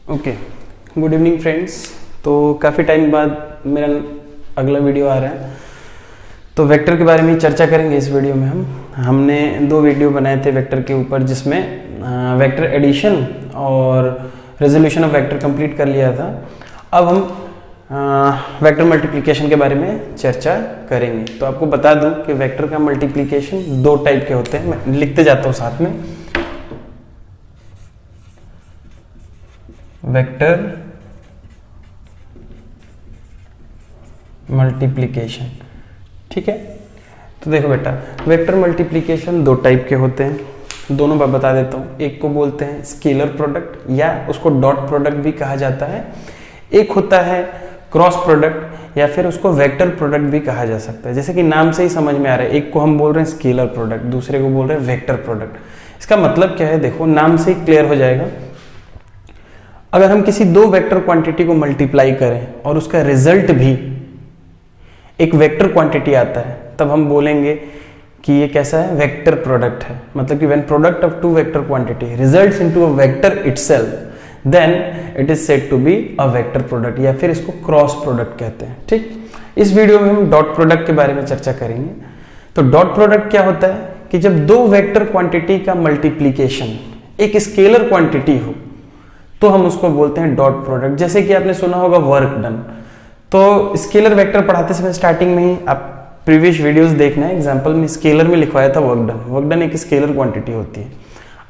Okay, good evening friends. तो काफ़ी time बाद मेरा अगला वीडियो आ रहा है, तो वेक्टर के बारे में चर्चा करेंगे इस वीडियो में। हमने 2 वीडियो बनाए थे वेक्टर के ऊपर, जिसमें वेक्टर एडिशन और रेजोल्यूशन ऑफ वेक्टर कंप्लीट कर लिया था। अब हम वेक्टर मल्टीप्लिकेशन के बारे में चर्चा करेंगे। तो आपको बता दूं कि वेक्टर का मल्टीप्लिकेशन 2 टाइप के होते हैं, मैं लिखते जाता हूँ साथ में। वेक्टर मल्टीप्लिकेशन, ठीक है। तो देखो बेटा, वेक्टर मल्टीप्लिकेशन 2 टाइप के होते हैं, दोनों मैं बता देता हूँ। एक को बोलते हैं स्केलर प्रोडक्ट या उसको डॉट प्रोडक्ट भी कहा जाता है। एक होता है क्रॉस प्रोडक्ट या फिर उसको वेक्टर प्रोडक्ट भी कहा जा सकता है। जैसे कि नाम से ही समझ में आ रहा है, एक को हम बोल रहे हैं स्केलर प्रोडक्ट, दूसरे को बोल रहे हैं वेक्टर प्रोडक्ट। इसका मतलब क्या है, देखो नाम से ही क्लियर हो जाएगा। अगर हम किसी 2 वेक्टर क्वांटिटी को मल्टीप्लाई करें और उसका रिजल्ट भी एक वेक्टर क्वांटिटी आता है, तब हम बोलेंगे कि ये कैसा है, वेक्टर प्रोडक्ट है। मतलब कि when product of 2 vector quantity results into a vector itself, then it is said to be a vector product, या फिर इसको क्रॉस प्रोडक्ट कहते हैं। ठीक, इस वीडियो में हम डॉट प्रोडक्ट के बारे में चर्चा करेंगे। तो डॉट प्रोडक्ट क्या होता है कि जब 2 वेक्टर क्वांटिटी का मल्टीप्लीकेशन एक स्केलर क्वांटिटी हो, तो हम उसको बोलते हैं डॉट प्रोडक्ट। जैसे कि आपने सुना होगा वर्क डन। तो स्केलर वेक्टर पढ़ाते समय स्टार्टिंग में ही आप प्रीवियस वीडियोस देखना है, एग्जांपल में स्केलर में लिखवाया था वर्क डन। वर्क डन एक स्केलर क्वांटिटी होती है।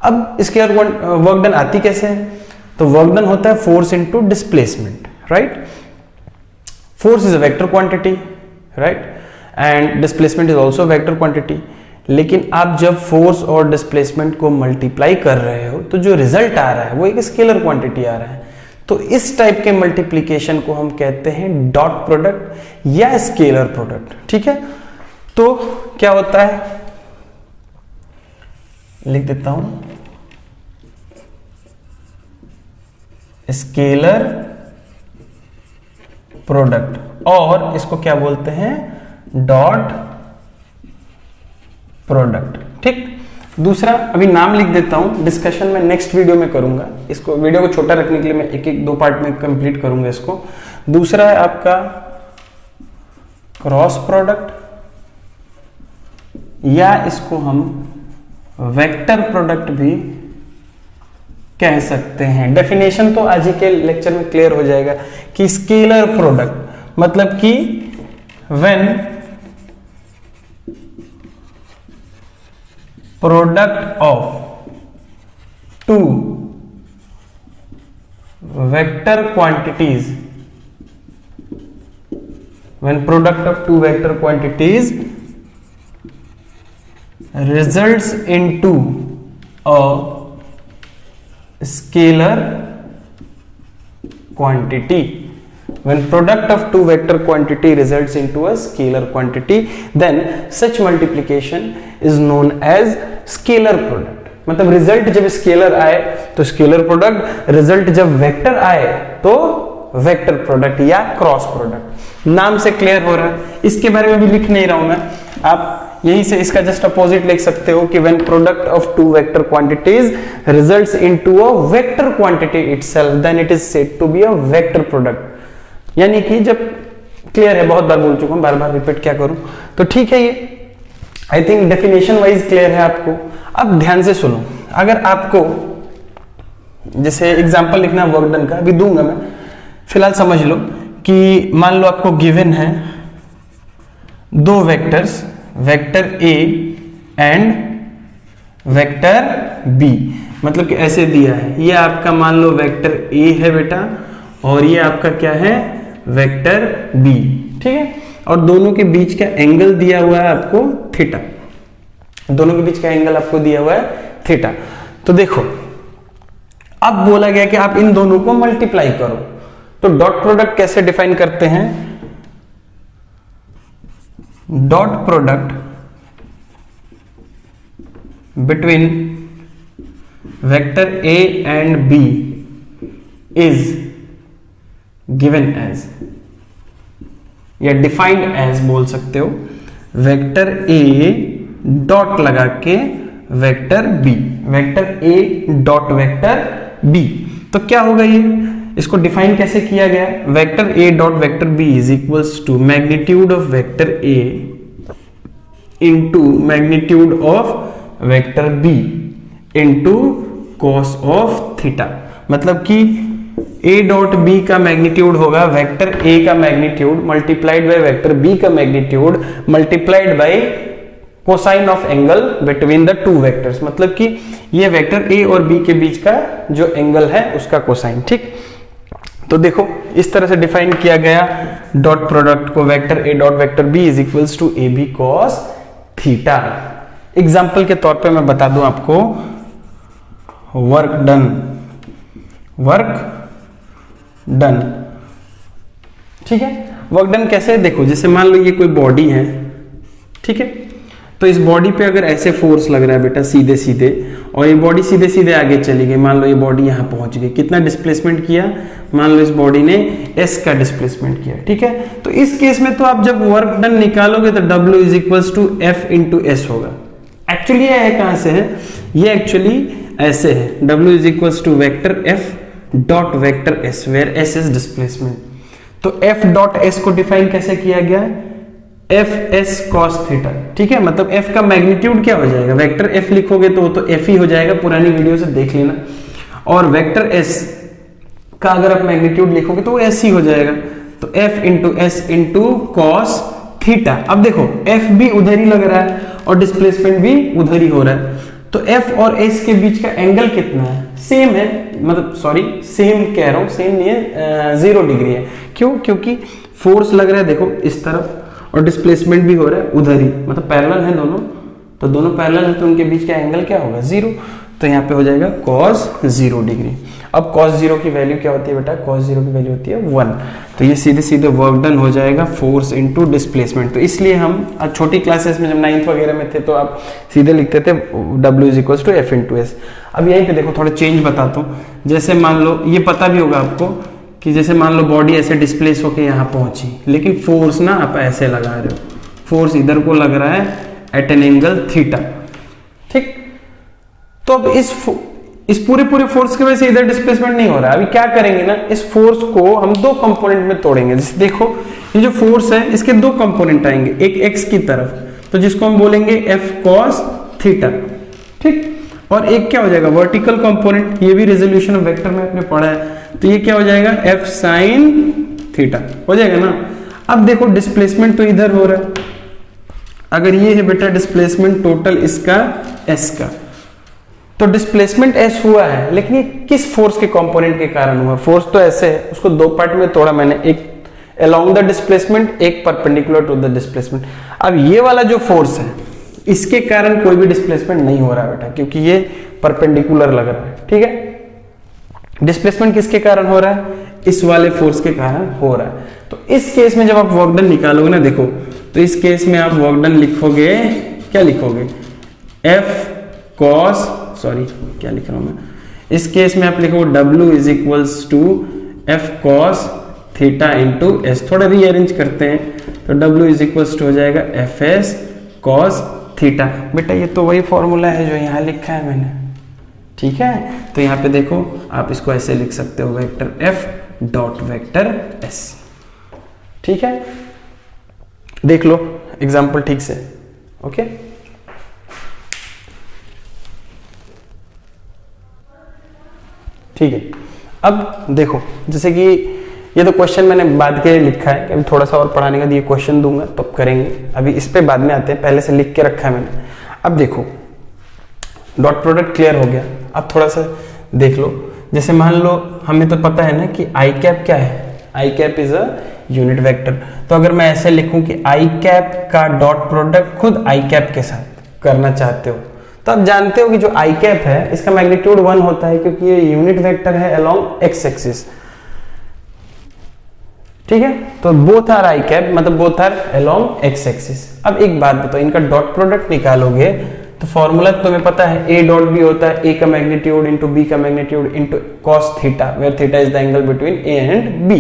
अब स्केलर वर्क डन आती कैसे है, तो वर्क डन होता है force into displacement, right. Force is a vector quantity, right, and displacement is also vector quantity. लेकिन आप जब फोर्स और डिस्प्लेसमेंट को मल्टीप्लाई कर रहे हो, तो जो रिजल्ट आ रहा है वो एक स्केलर क्वांटिटी आ रहा है। तो इस टाइप के मल्टीप्लिकेशन को हम कहते हैं डॉट प्रोडक्ट या स्केलर प्रोडक्ट, ठीक है। तो क्या होता है, लिख देता हूं, स्केलर प्रोडक्ट, और इसको क्या बोलते हैं, डॉट प्रोडक्ट। ठीक, दूसरा अभी नाम लिख देता हूं, डिस्कशन में नेक्स्ट वीडियो में करूंगा। इसको वीडियो को छोटा रखने के लिए मैं एक 2 पार्ट में कंप्लीट करूंगा इसको। दूसरा है आपका क्रॉस प्रोडक्ट, या इसको हम वेक्टर प्रोडक्ट भी कह सकते हैं। डेफिनेशन तो आज ही के लेक्चर में क्लियर हो जाएगा कि स्केलर प्रोडक्ट मतलब कि when product of 2 vector quantities, when product of 2 vector quantities results into a scalar quantity. When product of 2 vector quantity results into a scalar quantity, then such multiplication is known as scalar product. मतलब result जब scalar आए तो scalar product, result जब vector आए तो vector product या cross product. नाम से क्लियर हो रहा है, इसके बारे में भी लिख नहीं रहा हूं मैं, आप यहीं से इसका जस्ट अपोजिट लिख सकते हो कि when product of 2 vector quantities results into a vector quantity itself, then it is said to be a vector product। यानी कि जब क्लियर है, बहुत बार बोल चुका हूं, बार बार रिपीट क्या करूं। तो ठीक है, ये I think definition wise clear है आपको। अब ध्यान से सुनो, अगर आपको जैसे एग्जांपल लिखना वर्क डन का, अभी दूंगा मैं, फिलहाल समझ लो कि मान लो आपको गिवन है 2 vectors, vector A and vector B. मतलब कि ऐसे दिया है, ये आपका मान लो वेक्टर ए है बेटा, और ये आपका क्या है, वेक्टर बी, ठीक है। और दोनों के बीच का एंगल दिया हुआ है आपको थीटा, दोनों के बीच का एंगल आपको दिया हुआ है थीटा। तो देखो, अब बोला गया कि आप इन दोनों को मल्टीप्लाई करो। तो डॉट प्रोडक्ट कैसे डिफाइन करते हैं, dot product between vector A and B is given as, या डिफाइंड एज बोल सकते हो, वेक्टर ए डॉट लगा के vector B, vector A dot vector B. तो क्या होगा ये, इसको डिफाइन कैसे किया गया, vector A dot vector B is equals to magnitude of vector A into magnitude of vector B into cos of theta. मतलब कि a डॉट बी का मैग्नीट्यूड होगा वेक्टर a का magnitude multiplied by vector b का magnitude multiplied by cosine of angle between the two vectors. मतलब कि ये vector a और b के बीच का जो एंगल है उसका कोसाइन। ठीक, तो देखो इस तरह से डिफाइन किया गया डॉट प्रोडक्ट को, vector a dot vector b is equals to A B cos theta. Example के तौर पे मैं बता दूं आपको, वर्क डन। ठीक है, वर्क डन कैसे, देखो जैसे मान लो ये कोई बॉडी है, ठीक है, तो इस बॉडी पे अगर ऐसे फोर्स लग रहा है बेटा सीधे सीधे, और ये बॉडी सीधे सीधे आगे चली गई, मान लो ये बॉडी यहां पहुंच गई, कितना डिस्प्लेसमेंट किया, मान लो इस बॉडी ने s का डिस्प्लेसमेंट किया। ठीक है, तो इस केस में तो आप जब वर्क डन निकालोगे तो W is equals to F into S होगा। एक्चुअली ये है कहां से है, ये एक्चुअली ऐसे है, W is equals to vector F dot vector S where S is displacement. तो F डॉट S को डिफाइन कैसे किया गया है, एफ एस कॉस थीटा। ठीक है, मतलब F का मैग्नीट्यूड क्या हो जाएगा, वेक्टर F लिखोगे तो वो तो F ही हो जाएगा, पुरानी वीडियो से देख लेना, और वेक्टर S का अगर आप मैग्नीट्यूड लिखोगे तो वो S ही हो जाएगा, तो F into S into cos theta. अब देखो F भी उधर ही लग रहा है और डिस्प्लेसमेंट भी उधर ही हो रहा है, तो F और S के बीच का एंगल कितना है, सेम है, मतलब सॉरी सेम कह रहा हूं, सेम नहीं है, 0 डिग्री है। क्यों, क्योंकि फोर्स लग रहा है देखो इस तरफ और डिस्प्लेसमेंट भी हो रहा है उधर ही, मतलब पैरेलल है दोनों, तो दोनों पैरेलल है तो उनके बीच का एंगल क्या होगा, 0, तो यहाँ पे हो जाएगा cos 0 डिग्री। अब cos 0 की वैल्यू क्या होती है बेटा, cos 0 की वैल्यू होती है 1, तो ये सीधे सीधे वर्क डन हो जाएगा फोर्स इनटू डिस्प्लेसमेंट। तो इसलिए हम छोटी क्लासेस में जब 9th वगैरह में थे तो आप सीधे लिखते थे W is equals to F into S. अब यहीं पे देखो थोड़ा चेंज बताता हूँ, जैसे मान लो ये पता भी होगा आपको कि जैसे मान लो बॉडी ऐसे डिस्प्लेस होके यहाँ पहुंची, लेकिन फोर्स ना आप ऐसे लगा रहे हो, फोर्स इधर को लग रहा है एट एन एंगल थीटा। ठीक, तो अब इस पूरे फोर्स की वजह से इधर डिस्प्लेसमेंट नहीं हो रहा है। अभी क्या करेंगे ना, इस फोर्स को हम दो कंपोनेंट में तोड़ेंगे। जैसे देखो ये जो फोर्स है इसके दो कंपोनेंट आएंगे, एक एक्स की तरफ, तो जिसको हम बोलेंगे एफ कॉस थीटा। ठीक, और एक क्या हो जाएगा वर्टिकल कंपोनेंट, ये भी रेजोल्यूशन ऑफ वेक्टर में आपने पढ़ा है, तो ये क्या हो जाएगा एफ साइन थीटा हो जाएगा ना। अब देखो डिस्प्लेसमेंट तो इधर हो रहा है, अगर ये है बेटा डिस्प्लेसमेंट टोटल इसका एस का, तो डिस्प्लेसमेंट एस हुआ है, लेकिन ये किस फोर्स के कंपोनेंट के कारण हुआ, फोर्स तो ऐसे है, उसको दो पार्ट में तोड़ा मैंने, एक अलोंग द डिस्प्लेसमेंट, एक परपेंडिकुलर टू द डिस्प्लेसमेंट। अब ये वाला जो फोर्स है इसके कारण कोई भी डिस्प्लेसमेंट नहीं हो रहा है बेटा, क्योंकि ये परपेंडिकुलर लग रहा है। ठीक है, डिस्प्लेसमेंट किसके कारण हो रहा है, इस वाले फोर्स के कारण हो रहा है। तो इस केस में जब आप वर्क डन निकालोगे ना, देखो तो इस केस में आप वर्क डन लिखोगे, क्या लिखोगे, एफ कॉस, सॉरी क्या लिख रहा हूं मैं, इस केस में आप लिखोगे W is equals to F cos theta into S. थोड़ा रीअरेंज करते हैं तो W इज इक्वल्स टू हो जाएगा एफ एस कॉस थीटा। बेटा ये तो वही फॉर्मूला है जो यहाँ लिखा है मैंने। ठीक है, तो यहाँ पे देखो आप इसको ऐसे लिख सकते हो, vector F dot vector S. ठीक है, देख लो एग्जाम्पल ठीक से। ओके, ठीक है, अब देखो जैसे कि ये तो क्वेश्चन मैंने बाद के लिखा है कि अभी थोड़ा सा और पढ़ाने का ये क्वेश्चन दूंगा तो करेंगे, अभी इस पे बाद में आते हैं, पहले से लिख के रखा है मैंने। अब देखो डॉट प्रोडक्ट क्लियर हो गया, अब थोड़ा सा देख लो, जैसे मान लो हमें तो पता है ना कि आई कैप क्या है, I cap is a unit vector, तो अगर मैं ऐसे लिखूं कि आई कैप का डॉट प्रोडक्ट खुद आई कैप के साथ करना चाहते हो, तो आप जानते हो कि जो आई कैप है इसका मैग्नीट्यूड 1 होता है, क्योंकि ये यूनिट वेक्टर है अलोंग एक्स एक्सिस। ठीक है, तो बोथ आर आई कैप, मतलब both are along X axis. अब एक बात बताओ, इनका डॉट प्रोडक्ट निकालोगे तो फॉर्मूला तुम्हें पता है, ए डॉट बी होता है ए का मैग्नीट्यूड इंटू बी का magnitude into cos theta, where theta is the angle between A and B.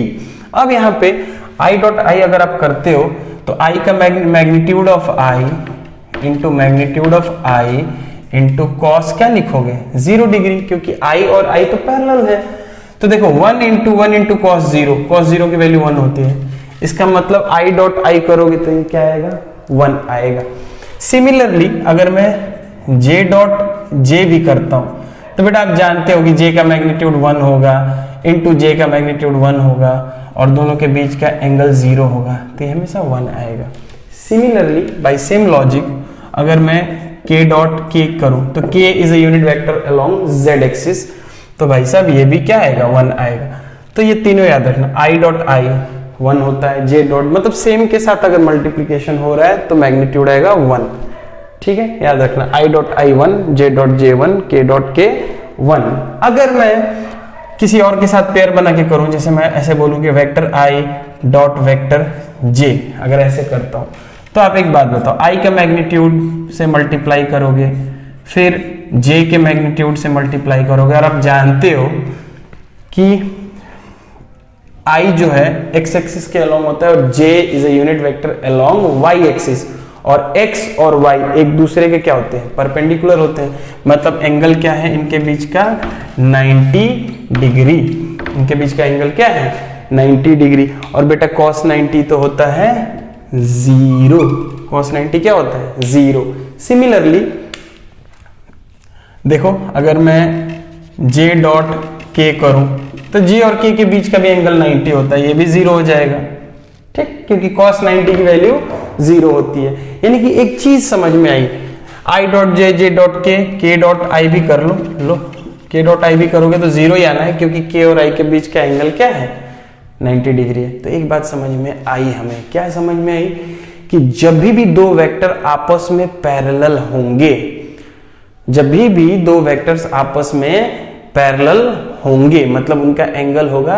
अब यहाँ पे आई डॉट आई अगर आप करते हो तो आई का magnitude of I into magnitude of I into cos क्या लिखोगे 0 डिग्री, क्योंकि आई और आई तो पैरेलल है, तो देखो 1 इंटू कॉस जीरो की वैल्यू 1 होती है, इसका मतलब आई डॉट आई करोगे तो ये क्या आएगा 1 आएगा। सिमिलरली अगर मैं जे डॉट जे भी करता हूं तो बेटा आप जानते हो कि जे का मैग्नीट्यूड 1 होगा इंटू जे का मैग्नीट्यूड 1 होगा और दोनों के बीच का एंगल 0 होगा, तो ये हमेशा 1 आएगा। सिमिलरली बाय सेम लॉजिक अगर मैं k डॉट k करूं तो k is a unit vector along z axis, तो भाई साहब ये भी क्या आएगा 1 आएगा। तो ये तीनों याद रखना, i डॉट i 1 होता है, j डॉट मतलब सेम के साथ अगर मल्टीप्लीकेशन हो रहा है तो मैग्नीट्यूड आएगा 1, ठीक है याद रखना, i dot i 1, j dot j 1, k dot k 1। अगर मैं किसी और के साथ पेयर बना के करूं, जैसे मैं ऐसे बोलूं कि vector i dot vector j, अगर ऐसे करता हूं तो आप एक बात बताओ, i का मैग्नीट्यूड से मल्टीप्लाई करोगे फिर j के मैग्नीट्यूड से मल्टीप्लाई करोगे, और आप जानते हो कि i जो है x एक्सिस के अलोंग होता है और j is a unit vector along y axis, और x और y एक दूसरे के क्या होते हैं परपेंडिकुलर होते हैं, मतलब एंगल क्या है इनके बीच का 90 डिग्री, इनके बीच का एंगल क्या है 90 डिग्री। और बेटा cos 90 तो होता है 0, cos 90 क्या होता है 0। सिमिलरली देखो अगर मैं j डॉट k करूं तो j और k के बीच का भी एंगल 90 होता है, ये भी 0 हो जाएगा, ठीक, क्योंकि cos 90 की वैल्यू 0 होती है। यानी कि एक चीज समझ में आई, i dot j, j dot k dot i भी कर लो k डॉट i भी करोगे तो 0 ही आना है, क्योंकि k और i के बीच का एंगल क्या है 90 डिग्री है। तो एक बात समझ में आई, हमें क्या समझ में आई कि जब भी दो वेक्टर आपस में पैरेलल होंगे, जब भी दो वेक्टर्स आपस में पैरेलल होंगे मतलब उनका एंगल होगा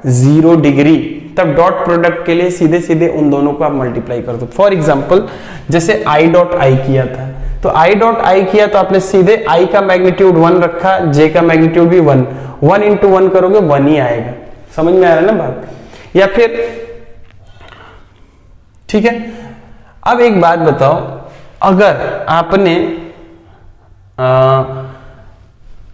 0 डिग्री, तब डॉट प्रोडक्ट के लिए सीधे सीधे उन दोनों को आप मल्टीप्लाई कर दो। फॉर एग्जांपल जैसे i डॉट i किया था, तो i डॉट i किया तो आपने सीधे i का मैग्नीट्यूड 1 रखा, j का मैग्नीट्यूड भी 1, 1 इंटू 1 करोगे 1 ही आएगा, समझ में आ रहा है ना बात। या फिर ठीक है, अब एक बात बताओ, अगर आपने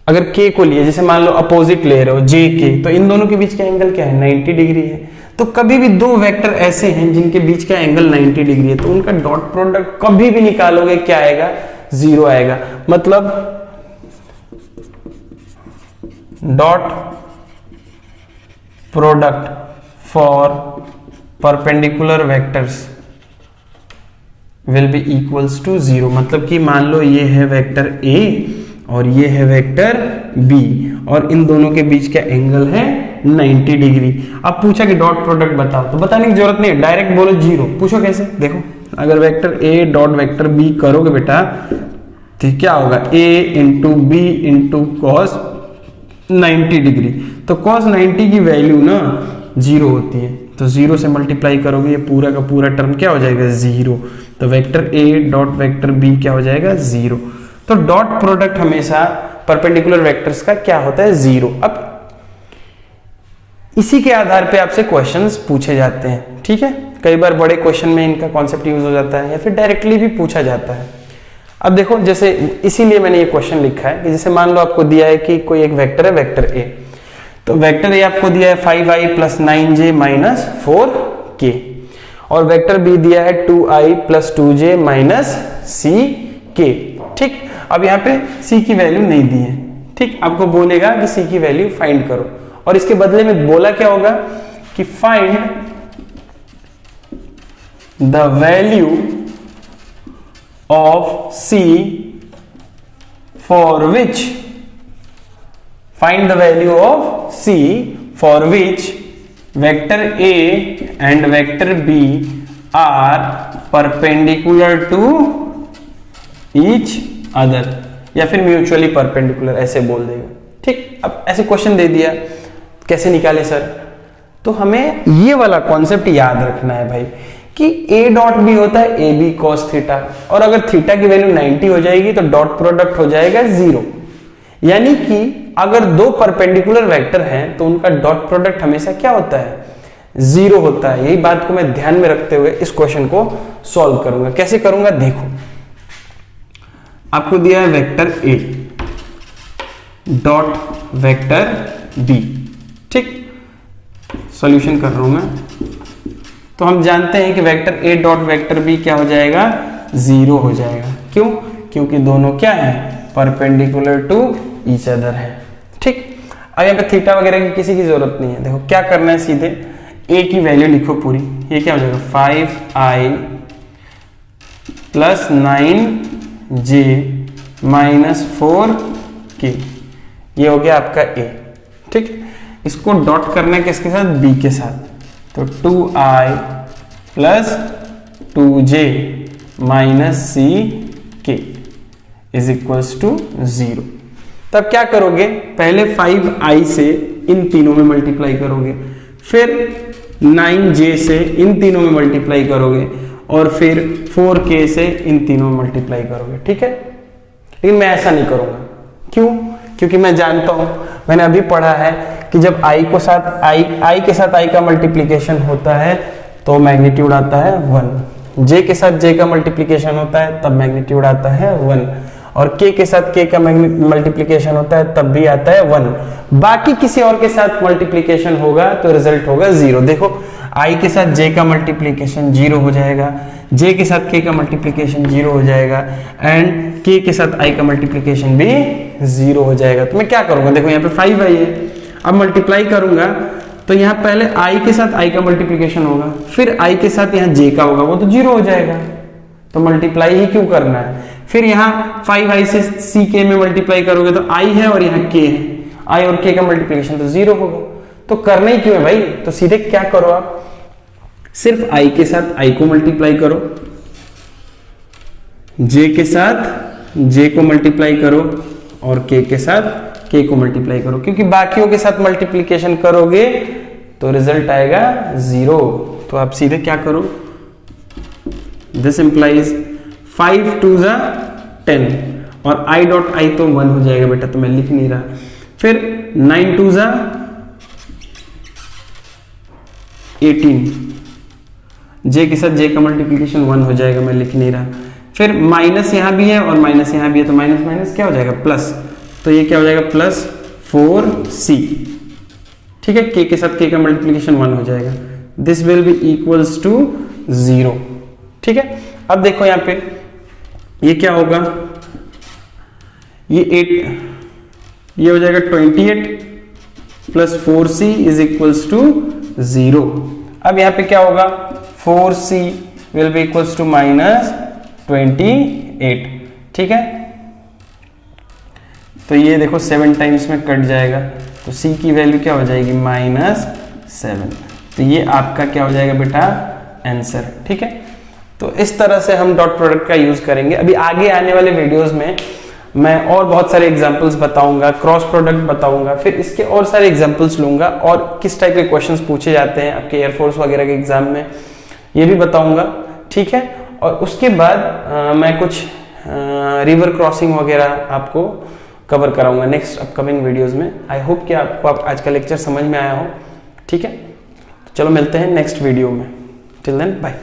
अगर k को लिए, जैसे मान लो अपोजिट ले रहे हो j के, तो इन दोनों के बीच का एंगल क्या है 90 डिग्री है। तो कभी भी दो वेक्टर ऐसे हैं जिनके बीच का एंगल 90 डिग्री है, तो उनका डॉट प्रोडक्ट कभी भी निकालोगे क्या आएगा 0 आएगा। मतलब dot product for perpendicular vectors will be equals to 0। मतलब कि मान लो ये है वेक्टर a और ये है वेक्टर b और इन दोनों के बीच का एंगल है 90 डिग्री। अब पूछा कि डॉट प्रोडक्ट बताओ, तो बताने की जरूरत नहीं है, डायरेक्ट बोलो 0। पूछो कैसे, देखो अगर vector a dot vector b करोगे बेटा तो क्या होगा a into B into cos 90 degree, तो cos 90 की वैल्यू ना 0 होती है, तो 0 से मल्टीप्लाई करोगे ये पूरा का पूरा टर्म क्या हो जाएगा 0, तो vector a dot vector b क्या हो जाएगा 0। तो डॉट प्रोडक्ट हमेशा परपेंडिकुलर वेक्टर्स का क्या होता है 0। अब इसी के आधार पे आपसे क्वेश्चंस पूछे जाते हैं, ठीक है, कई बार बड़े क्वेश्चन में इनका कॉन्सेप्ट यूज हो जाता है या फिर डायरेक्टली भी पूछा जाता है। अब देखो जैसे इसीलिए मैंने ये क्वेश्चन लिखा है कि जैसे मान लो आपको दिया है कि कोई एक वेक्टर है वेक्टर a, तो वेक्टर a आपको दिया है 5i plus 9j minus 4k और वेक्टर b दिया है 2i plus 2j minus ck, ठीक। अब यहाँ पे c की वैल्यू नहीं दी है, ठीक, आपको बोलेगा कि c की वैल्यू फाइंड करो और इसके बदले में बोला क्या होगा कि find the value of c for which, find the value of c for which vector a and vector b are perpendicular to each other, या फिर म्यूचुअली परपेंडिकुलर ऐसे बोल देगा, ठीक। अब ऐसे क्वेश्चन दे दिया, कैसे निकाले सर, तो हमें ये वाला कॉन्सेप्ट याद रखना है भाई कि a डॉट भी होता है ए बी कॉस थीटा, और अगर थीटा की वैल्यू 90 हो जाएगी तो डॉट प्रोडक्ट हो जाएगा 0। यानी कि अगर दो परपेंडिकुलर वेक्टर हैं तो उनका डॉट प्रोडक्ट हमेशा क्या होता है 0 होता है। यही बात को मैं ध्यान में रखते हुए इस क्वेश्चन को सॉल्व करूंगा। कैसे करूंगा देखो, आपको दिया है vector a dot vector b, ठीक, सॉल्यूशन कर रहा हूं मैं। तो हम जानते हैं कि vector A dot vector B क्या हो जाएगा, 0 हो जाएगा। क्यों? क्योंकि दोनों क्या है, परपेंडिकुलर टू ईच अदर है। ठीक, अब यहाँ पे थीटा वगैरह की किसी की जरूरत नहीं है। देखो क्या करना है, सीधे ए की वैल्यू लिखो पूरी। ये क्या हो जाएगा, 5i plus 9j minus 4k, ये हो गया आपका ए। ठीक, इसको डॉट करना है किसके साथ, बी के साथ। तो 2i plus 2j minus ck is equals to 0। तब क्या करोगे, पहले 5i से इन तीनों में मल्टीप्लाई करोगे, फिर 9j से इन तीनों में मल्टीप्लाई करोगे, और फिर 4k से इन तीनों में मल्टीप्लाई करोगे। ठीक है, लेकिन मैं ऐसा नहीं करूंगा। क्यों? क्योंकि मैं जानता हूं, मैंने अभी पढ़ा है कि जब i के साथ i का मल्टीप्लीकेशन होता है तो मैग्नीट्यूड आता है 1, j के साथ j का मल्टीप्लीकेशन होता है तब मैग्नीट्यूड आता है 1, और k के साथ k का मल्टीप्लीकेशन होता है तब भी आता है 1। बाकी किसी और के साथ मल्टीप्लीकेशन होगा तो रिजल्ट होगा 0। देखो i के साथ j का मल्टीप्लीकेशन 0 हो जाएगा, j के साथ k का मल्टीप्लीकेशन 0 हो जाएगा, एंड k के साथ i का मल्टीप्लीकेशन भी 0 हो जाएगा। तो मैं क्या करूंगा, देखो यहाँ पे 5i है, अब मल्टीप्लाई करूंगा तो यहाँ पहले i के साथ i का मल्टीप्लीकेशन होगा, फिर i के साथ यहाँ j का होगा, वो तो 0 हो जाएगा। तो मल्टीप्लाई ही क्यों करना है। फिर यहाँ 5i से ck में मल्टीप्लाई करोगे तो i है और यहाँ k है, i और k का मल्टीप्लीकेशन तो 0 होगा। तो करना ही क्यों है भाई, तो सीधे क्या करो, आप सिर्फ i के साथ i को मल्टीप्लाई करो, j के साथ j को मल्टीप्लाई करो, और k के साथ k को मल्टीप्लाई करो, क्योंकि बाकियों के साथ मल्टीप्लीकेशन करोगे तो रिजल्ट आएगा 0। तो आप सीधे क्या करो, दिस इंप्लाइज 5 2 10, और i डॉट i तो 1 हो जाएगा बेटा, तो मैं लिख नहीं रहा। फिर 9 2 18, j के साथ j का मल्टीप्लीकेशन 1 हो जाएगा, मैं लिख नहीं रहा। फिर माइनस यहां भी है और माइनस यहां भी है, तो माइनस माइनस क्या हो जाएगा, प्लस, तो ये क्या हो जाएगा प्लस 4c। ठीक है, k के साथ k का मल्टीप्लीकेशन 1 हो जाएगा, this will be equals to 0। ठीक है, अब देखो यहाँ पे ये क्या होगा, ये 8, ये हो जाएगा 28 plus 4c is equals to 0। अब यहाँ पे क्या होगा, 4c will be equals to minus 28। ठीक है, तो ये देखो 7 टाइम्स में कट जाएगा, तो c की वैल्यू क्या हो जाएगी, -7। तो ये आपका क्या हो जाएगा बेटा, आंसर। ठीक है, तो इस तरह से हम डॉट प्रोडक्ट का यूज करेंगे। अभी आगे आने वाले वीडियोस में मैं और बहुत सारे एग्जांपल्स बताऊंगा, क्रॉस प्रोडक्ट बताऊंगा, फिर इसके और सारे एग्जांपल्स लूंगा, और किस टाइप के क्वेश्चंस पूछे जाते हैं आपके एयरफोर्स वगैरह के एग्जाम में, ये भी बताऊंगा। ठीक है, और उसके बाद मैं कुछ रिवर क्रॉसिंग वगैरह आपको कवर कराऊंगा नेक्स्ट अपकमिंग वीडियोज में। आई होप कि आपको आज का लेक्चर समझ में आया हो। ठीक है, चलो मिलते हैं नेक्स्ट वीडियो में। Till then bye.